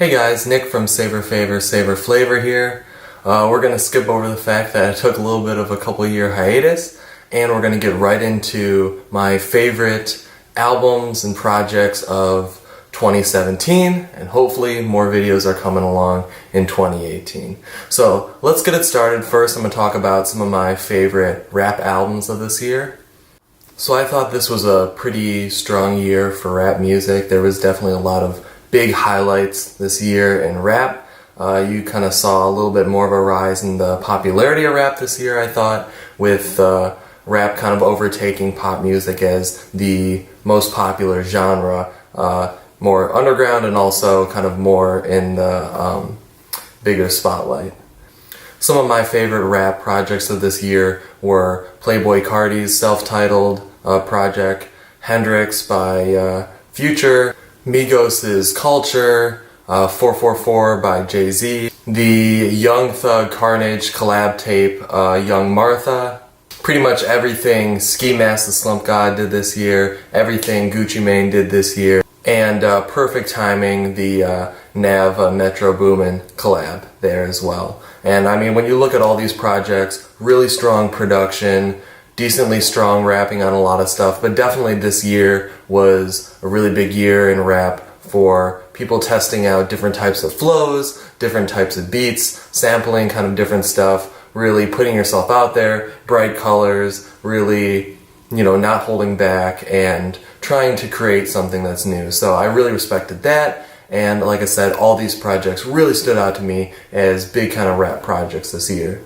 Hey guys, Nick from Savor, Savor Flavor here. We're going to skip over the fact that I took a little bit of a couple year hiatus, and we're going to get right into my favorite albums and projects of 2017, and hopefully more videos are coming along in 2018. So let's get it started. First, I'm going to talk about some of my favorite rap albums of this year. So I thought this was a pretty strong year for rap music. There was definitely a lot of big highlights this year in rap. You kind of saw a little bit more of a rise in the popularity of rap this year, I thought, with rap kind of overtaking pop music as the most popular genre, more underground and also kind of more in the bigger spotlight. Some of my favorite rap projects of this year were Playboi Carti's self-titled project, Hendrix by Future, Migos' Culture, 444 by Jay-Z, the Young Thug Carnage collab tape, Young Martha, pretty much everything Ski Mask the Slump God did this year, everything Gucci Mane did this year, and perfect timing, the Nav Metro Boomin collab there as well. And I mean, when you look at all these projects, really strong production, decently strong rapping on a lot of stuff, but definitely this year was a really big year in rap for people testing out different types of flows, different types of beats, sampling kind of different stuff, really putting yourself out there, bright colors, really, not holding back and trying to create something that's new. So I really respected that, and like I said, all these projects really stood out to me as big kind of rap projects this year.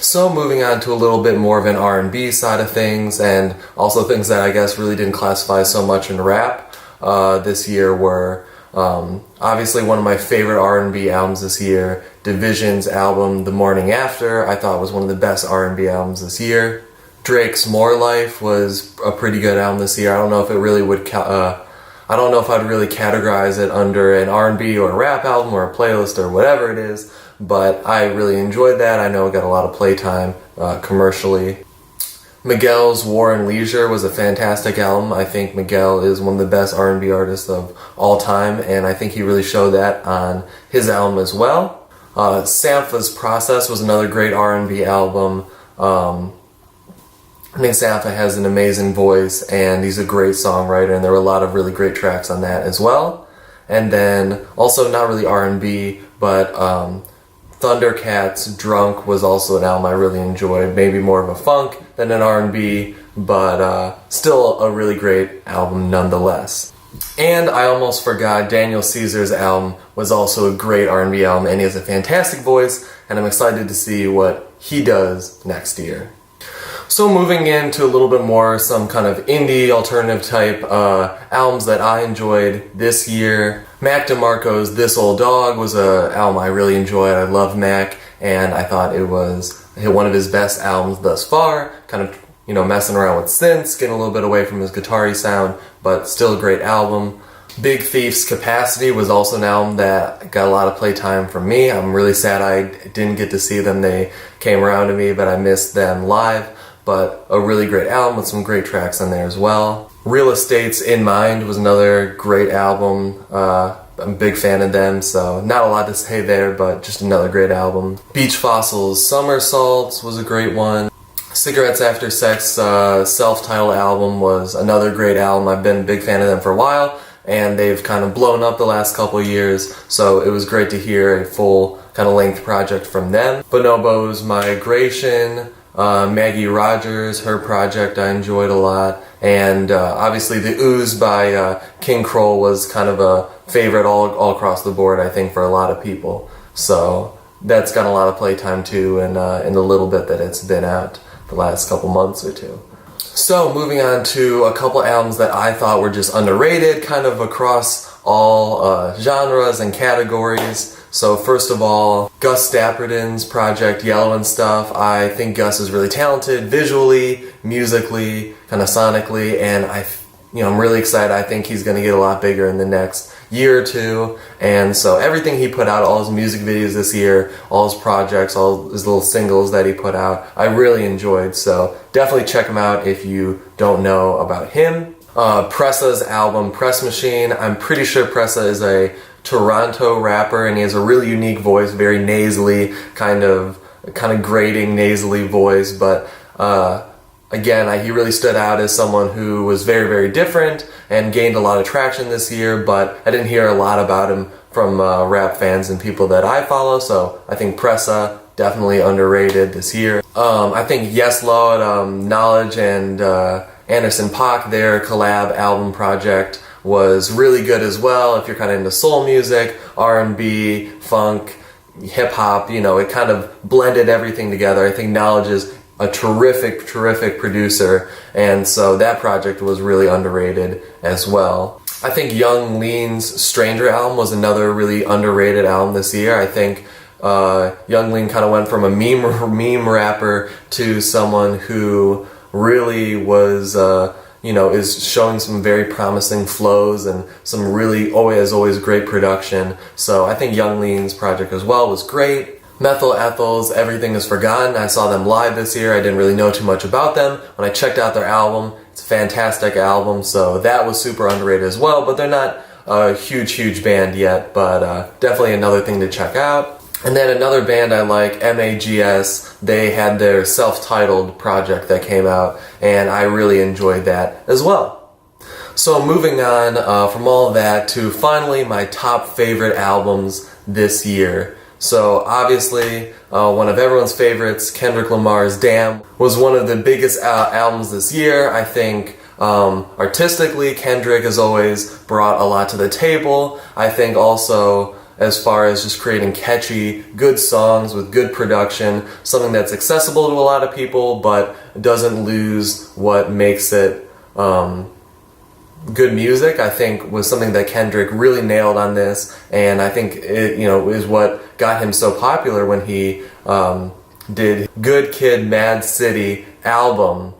So moving on to a little bit more of an R&B side of things, and also things that I guess really didn't classify so much in rap this year were obviously one of my favorite R&B albums this year, Division's album The Morning After. I thought was one of the best R&B albums this year. Drake's More Life was a pretty good album this year. I don't know if it really would I don't know if I'd really categorize it under an R&B or a rap album or a playlist or whatever it is, but I really enjoyed that. I know it got a lot of playtime commercially. Miguel's War and Leisure was a fantastic album. I think Miguel is one of the best R&B artists of all time, and I think he really showed that on his album as well. Sampha's Process was another great R&B album. I think Sampha has an amazing voice, and he's a great songwriter, and there were a lot of really great tracks on that as well. And then, also not really R&B, but Thundercat's Drunk was also an album I really enjoyed. Maybe more of a funk than an R&B, but still a really great album nonetheless. And I almost forgot, Daniel Caesar's album was also a great R&B album, and he has a fantastic voice, and I'm excited to see what he does next year. So moving into a little bit more some kind of indie alternative type albums that I enjoyed this year. Mac DeMarco's This Old Dog was an album I really enjoyed. I love Mac, and I thought it was one of his best albums thus far. Kind of, messing around with synths, getting a little bit away from his guitar-y sound, but still a great album. Big Thief's Capacity was also an album that got a lot of playtime from me. I'm really sad I didn't get to see them. They came around to me, but I missed them live. But a really great album with some great tracks on there as well. Real Estate's In Mind was another great album. I'm a big fan of them, so not a lot to say there, but just another great album. Beach Fossil's Somersaults was a great one. Cigarettes After Sex self-titled album was another great album. I've been a big fan of them for a while, and they've kind of blown up the last couple of years, so it was great to hear a full kind of length project from them. Bonobo's Migration, Maggie Rogers, her project I enjoyed a lot, and obviously the Ooze by King Kroll was kind of a favorite all across the board, I think, for a lot of people. So that's got a lot of playtime too, in the little bit that it's been out the last couple months or two. So moving on to a couple albums that I thought were just underrated, kind of across all genres and categories. So first of all, Gus Dapperton's project, Yellow and Stuff. I think Gus is really talented visually, musically, kind of sonically, and I'm really excited. I think he's going to get a lot bigger in the next year or two. And so everything he put out, all his music videos this year, all his projects, all his little singles that he put out, I really enjoyed. So definitely check him out if you don't know about him. Pressa's album, Press Machine. I'm pretty sure Pressa is a Toronto rapper, and he has a really unique voice, very nasally, kind of grating nasally voice, but again, he really stood out as someone who was very, very different and gained a lot of traction this year, but I didn't hear a lot about him from rap fans and people that I follow, so I think Pressa, definitely underrated this year. I think Yes Lord, Knowledge, and Anderson .Paak, their collab album project was really good as well. If you're kind of into soul music, R&B, funk, hip-hop, you know, it kind of blended everything together. I think Knowledge is a terrific producer, and so that project was really underrated as well. I think Young Lean's Stranger album was another really underrated album this year. I think Young Lean kind of went from a meme rapper to someone who really was, you know, is showing some very promising flows and some really always great production. So I think Young Lean's project as well was great. Methyl Ethel's Everything Is Forgotten. I saw them live this year. I didn't really know too much about them. When I checked out their album, it's a fantastic album, so that was super underrated as well, but they're not a huge band yet, but definitely another thing to check out. And then another band I like, MAGS, they had their self-titled project that came out, and I really enjoyed that as well. So moving on from all of that to finally my top favorite albums this year. So obviously, one of everyone's favorites, Kendrick Lamar's Damn, was one of the biggest albums this year. I think artistically, Kendrick has always brought a lot to the table. I think also, as far as just creating catchy, good songs with good production, something that's accessible to a lot of people, but doesn't lose what makes it good music, I think was something that Kendrick really nailed on this, and I think it, you know, is what got him so popular when he did Good Kid, Mad City album,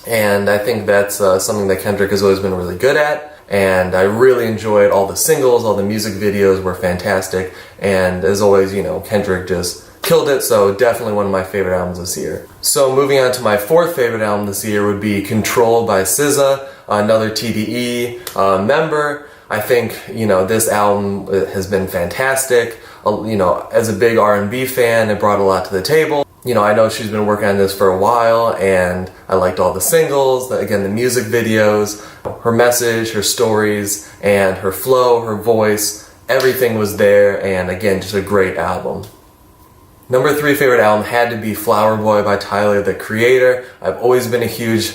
and I think that's something that Kendrick has always been really good at, and I really enjoyed all the singles, all the music videos were fantastic, and as always, you know, Kendrick just killed it, so definitely one of my favorite albums this year. So moving on to my fourth favorite album this year would be Control by SZA, another TDE member. I think, you know, this album has been fantastic. You know, as a big R&B fan, it brought a lot to the table. You know, I know she's been working on this for a while, and I liked all the singles, again, the music videos, her message, her stories, and her flow, her voice, everything was there, and again, just a great album. Number 3 favorite album had to be Flower Boy by Tyler, the Creator. I've always been a huge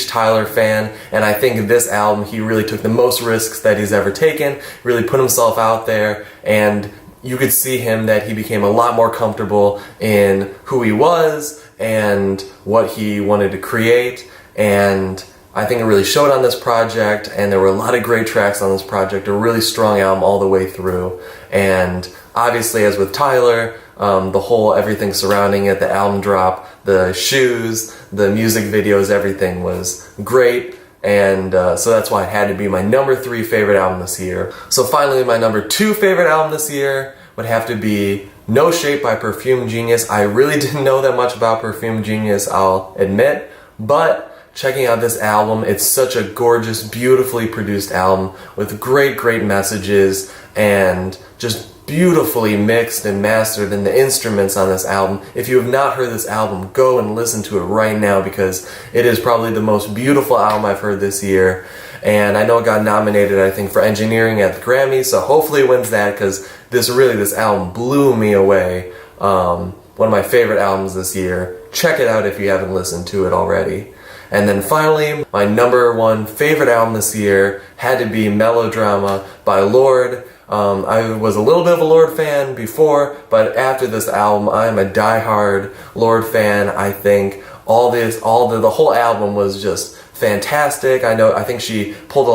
Tyler fan, and I think this album, he really took the most risks that he's ever taken, really put himself out there, and you could see him that he became a lot more comfortable in who he was and what he wanted to create, and I think it really showed on this project, and there were a lot of great tracks on this project, a really strong album all the way through, and obviously, as with Tyler, the whole everything surrounding it, the album drop, the shoes, the music videos, everything was great, and so that's why it had to be my number 3 favorite album this year. So finally, my number 2 favorite album this year would have to be No Shape by Perfume Genius. I really didn't know that much about Perfume Genius, I'll admit, but checking out this album, it's such a gorgeous, beautifully produced album with great messages and just beautifully mixed and mastered, and the instruments on this album. If you have not heard this album, go and listen to it right now, because it is probably the most beautiful album I've heard this year, and I know it got nominated, I think, for engineering at the Grammys, so hopefully it wins that, because this album blew me away. One of my favorite albums this year. Check it out if you haven't listened to it already. And then finally, my number 1 favorite album this year had to be Melodrama by Lorde. I was a little bit of a Lorde fan before, but after this album, I'm a diehard Lorde fan. I think the whole album was just fantastic. I think she pulled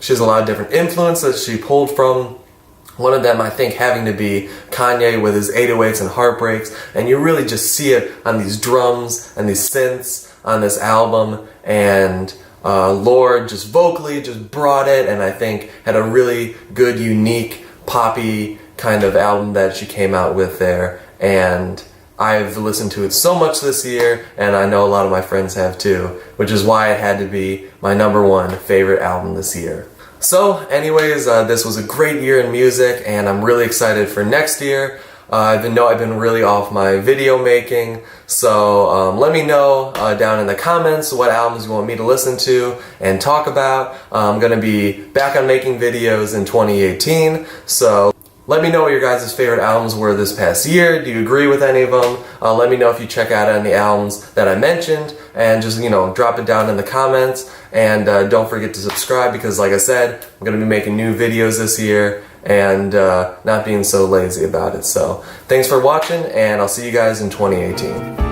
she has a lot of different influences she pulled from. One of them, I think, having to be Kanye with his 808s and heartbreaks, and you really just see it on these drums and these synths on this album, and Lorde just vocally just brought it, and I think had a really good, unique, poppy kind of album that she came out with there, and I've listened to it so much this year, and I know a lot of my friends have too, which is why it had to be my #1 favorite album this year. So anyways, this was a great year in music, and I'm really excited for next year. I've been really off my video making, so let me know down in the comments what albums you want me to listen to and talk about. I'm going to be back on making videos in 2018, so let me know what your guys' favorite albums were this past year. Do you agree with any of them? Let me know if you check out any albums that I mentioned, and just, drop it down in the comments. And don't forget to subscribe, because like I said, I'm going to be making new videos this year and not being so lazy about it. So thanks for watching, and I'll see you guys in 2018.